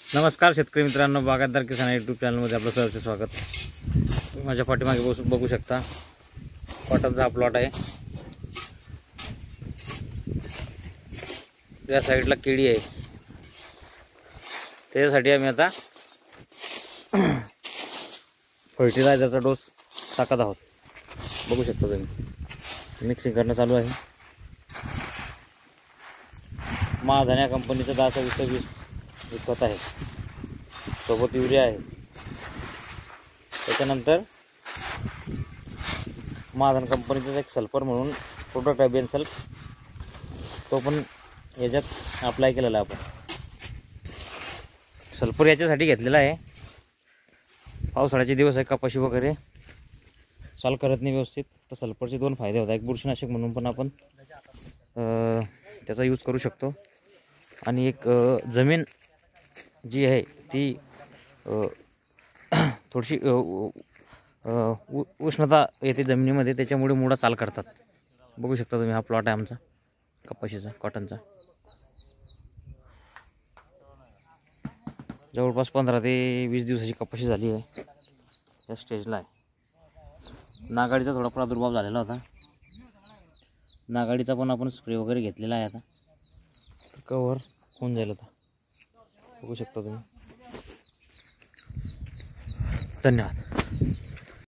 नमस्कार शेतकरी मित्रांनो, बागायतदार किसान यूट्यूब चॅनलमध्ये आपलं सहर्ष स्वागत। माझ्या पाठीमागे बघू शकता कॉटनचा प्लॉट आहे। या साईडला केळी आहे, त्याच्यासाठी आम्ही आता फर्टिलायझरचा डोस टाकत आहोत। बघू शकता तुम्ही, मिक्सिंग करणं चालू आहे। महाधन या कंपनीचं 10-20-20 विकत आहे, सोबत युरिया आहे। त्याच्यानंतर महाधन कंपनीचं एक सल्फर म्हणून प्रोडक्ट आहे, बेन्सल्फ, तो पण याच्यात अप्लाय केलेला आहे आपण। सल्फर याच्यासाठी घेतलेला आहे, पावसाळ्याचे दिवस आहे, कपाशी वगैरे चाल करत नाही व्यवस्थित, तर सल्फरचे 2 फायदे होतात। एक बुरशीनाशक म्हणून पण आपण त्याचा यूज करू शकतो, आणि एक जमीन जी आहे ती थोडीशी उष्णता येते जमिनीमध्ये, त्याच्यामुळे मुळा चाल करतात। बघू शकता तुम्ही, हा प्लॉट आहे आमचा कपाशीचा, कॉटनचा। जवळपास 15 ते 20 दिवसाची कपाशी झाली आहे, या स्टेजला आहे। नागाडीचा थोडा प्रादुर्भाव झालेला होता, नागाडीचा पण आपण स्प्रे वगैरे घेतलेला आहे, आता कव्हर होऊन जाईल आता। बघू शकता तुम्ही। धन्यवाद।